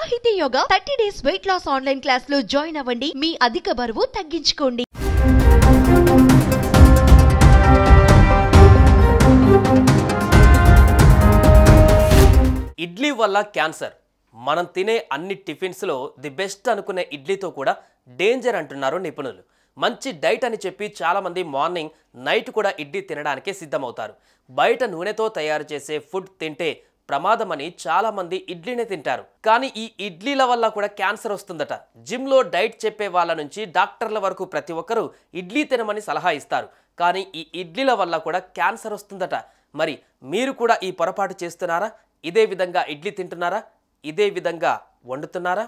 సాహితీ yoga 30 days weight loss online class లో join అవ్వండి. మీ అధిక బరువు తగ్గించుకోండి. ఇడ్లీ వల్ల క్యాన్సర్. మనం తినే అన్ని టిఫిన్స్ లో ది బెస్ట్ అనుకునే ఇడ్లీతో కూడా డేంజర్ అంటున్నారు నిపుణులు. మంచి డైట్ అని చెప్పి చాలా మంది మార్నింగ్ నైట్ కూడా ఇడ్లీ తినడానికే సిద్ధమవుతారు. బయట నూనెతో తయారు చేసే ఫుడ్ తింటే ప్రమాదమని చాలా మంది ఇడ్లీనే తింటారు. కానీ ఈ ఇడ్లీల వల్ల కూడా క్యాన్సర్ వస్తుందట. జిమ్ లో డైట్ చెప్పే వాళ్ళ నుంచి డాక్టర్ల వరకు ప్రతి ఒక్కరూ ఇడ్లీ తినమని సలహా ఇస్తారు. కానీ ఈ ఇడ్లీల వల్ల కూడా క్యాన్సర్ వస్తుందట. మరి మీరు కూడా ఈ పొరపాటు చేస్తున్నారా? ఇదే విధంగా ఇడ్లీ తింటున్నారా? ఇదే విధంగా వండుతున్నారా?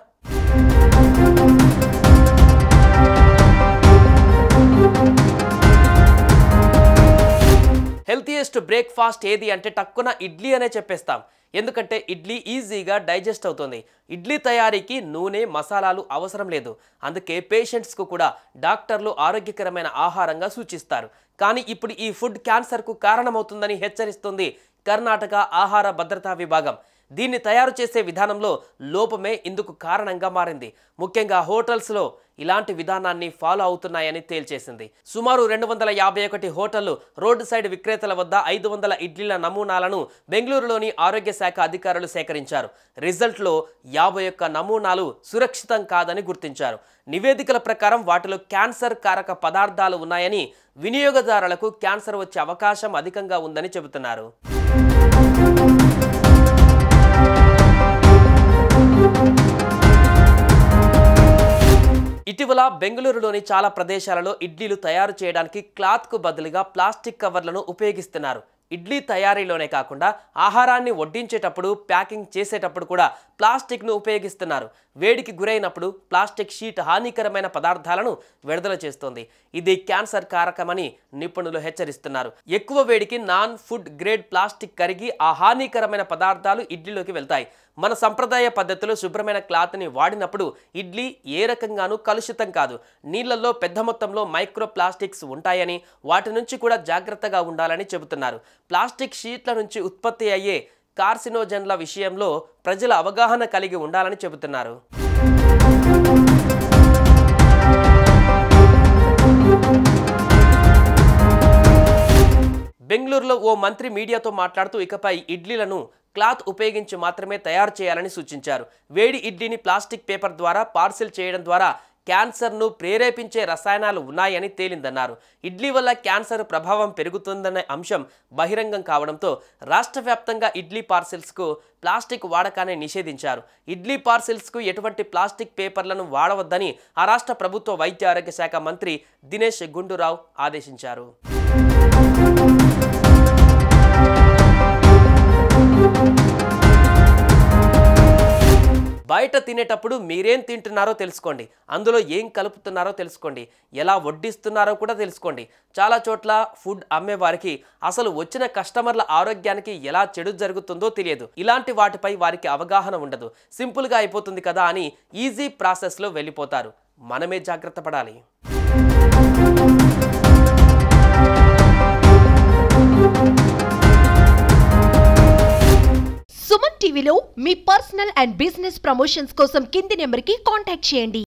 హెల్తీయెస్ట్ బ్రేక్ఫాస్ట్ ఏది అంటే టక్కున ఇడ్లీ అనే చెప్పేస్తాం. ఎందుకంటే ఇడ్లీ ఈజీగా డైజెస్ట్ అవుతుంది. ఇడ్లీ తయారీకి నూనె, మసాలాలు అవసరం లేదు. అందుకే పేషెంట్స్కు కూడా డాక్టర్లు ఆరోగ్యకరమైన ఆహారంగా సూచిస్తారు. కానీ ఇప్పుడు ఈ ఫుడ్ క్యాన్సర్కు కారణమవుతుందని హెచ్చరిస్తుంది కర్ణాటక ఆహార భద్రతా విభాగం. దీన్ని తయారు చేసే విధానంలో లోపమే ఇందుకు కారణంగా మారింది. ముఖ్యంగా హోటల్స్లో ఇలాంటి విధానాన్ని ఫాలో అవుతున్నాయని తేల్చేసింది. సుమారు 251 హోటళ్లు, రోడ్డు సైడ్ విక్రేతల వద్ద 500 ఇడ్లీల నమూనాలను బెంగళూరులోని ఆరోగ్య శాఖ అధికారులు సేకరించారు. రిజల్ట్లో 51 నమూనాలు సురక్షితం కాదని గుర్తించారు. నివేదికల ప్రకారం వాటిలో క్యాన్సర్ కారక పదార్థాలు ఉన్నాయని, వినియోగదారులకు క్యాన్సర్ వచ్చే అవకాశం అధికంగా ఉందని చెబుతున్నారు. ఇటీవల బెంగళూరులోని చాలా ప్రదేశాలలో ఇడ్లీలు తయారు చేయడానికి క్లాత్కు బదులుగా ప్లాస్టిక్ కవర్లను ఉపయోగిస్తున్నారు. ఇడ్లీ తయారీలోనే కాకుండా ఆహారాన్ని వడ్డించేటప్పుడు, ప్యాకింగ్ చేసేటప్పుడు కూడా ప్లాస్టిక్ను ఉపయోగిస్తున్నారు. వేడికి గురైనప్పుడు ప్లాస్టిక్ షీట్ హానికరమైన పదార్థాలను విడుదల చేస్తుంది. ఇది క్యాన్సర్ కారకమని నిపుణులు హెచ్చరిస్తున్నారు. ఎక్కువ వేడికి నాన్ ఫుడ్ గ్రేడ్ ప్లాస్టిక్ కరిగి ఆ హానికరమైన పదార్థాలు ఇడ్లీలోకి వెళ్తాయి. మన సంప్రదాయ పద్ధతిలో శుభ్రమైన క్లాత్ని వాడినప్పుడు ఇడ్లీ ఏ రకంగానూ కలుషితం కాదు. నీళ్లలో పెద్ద మొత్తంలో మైక్రో ప్లాస్టిక్స్ ఉంటాయని, వాటి నుంచి కూడా జాగ్రత్తగా ఉండాలని చెబుతున్నారు. ప్లాస్టిక్ షీట్ల నుంచి ఉత్పత్తి అయ్యే కార్సినోజన్ల విషయంలో ప్రజల అవగాహన కలిగి ఉండాలని చెబుతున్నారు. బెంగళూరులో ఓ మంత్రి మీడియాతో మాట్లాడుతూ ఇకపై ఇడ్లీలను క్లాత్ ఉపయోగించి మాత్రమే తయారు చేయాలని సూచించారు. వేడి ఇడ్లీని ప్లాస్టిక్ పేపర్ ద్వారా పార్సిల్ చేయడం ద్వారా క్యాన్సర్ను ప్రేరేపించే రసాయనాలు ఉన్నాయని తేలిందన్నారు. ఇడ్లీ వల్ల క్యాన్సర్ ప్రభావం పెరుగుతుందనే అంశం బహిరంగం కావడంతో రాష్ట్ర వ్యాప్తంగా ఇడ్లీ పార్సిల్స్కు ప్లాస్టిక్ వాడకాన్ని నిషేధించారు. ఇడ్లీ పార్సిల్స్కు ఎటువంటి ప్లాస్టిక్ పేపర్లను వాడవద్దని ఆ రాష్ట్ర ప్రభుత్వ వైద్య ఆరోగ్య శాఖ మంత్రి దినేష్ గుండూరావ్ ఆదేశించారు. బయట తినేటప్పుడు మీరేం తింటున్నారో తెలుసుకోండి. అందులో ఏం కలుపుతున్నారో తెలుసుకోండి. ఎలా వడ్డిస్తున్నారో కూడా తెలుసుకోండి. చాలా చోట్ల ఫుడ్ అమ్మేవారికి అసలు వచ్చిన కస్టమర్ల ఆరోగ్యానికి ఎలా చెడు జరుగుతుందో తెలియదు. ఇలాంటి వాటిపై వారికి అవగాహన ఉండదు. సింపుల్గా అయిపోతుంది కదా అని ఈజీ ప్రాసెస్లో వెళ్ళిపోతారు. మనమే జాగ్రత్త పడాలి. సుమన్ టీవీలో మీ పర్సనల్ అండ్ బిజినెస్ ప్రమోషన్స్ కోసం కింది నెంబర్కి కాంటాక్ట్ చేయండి.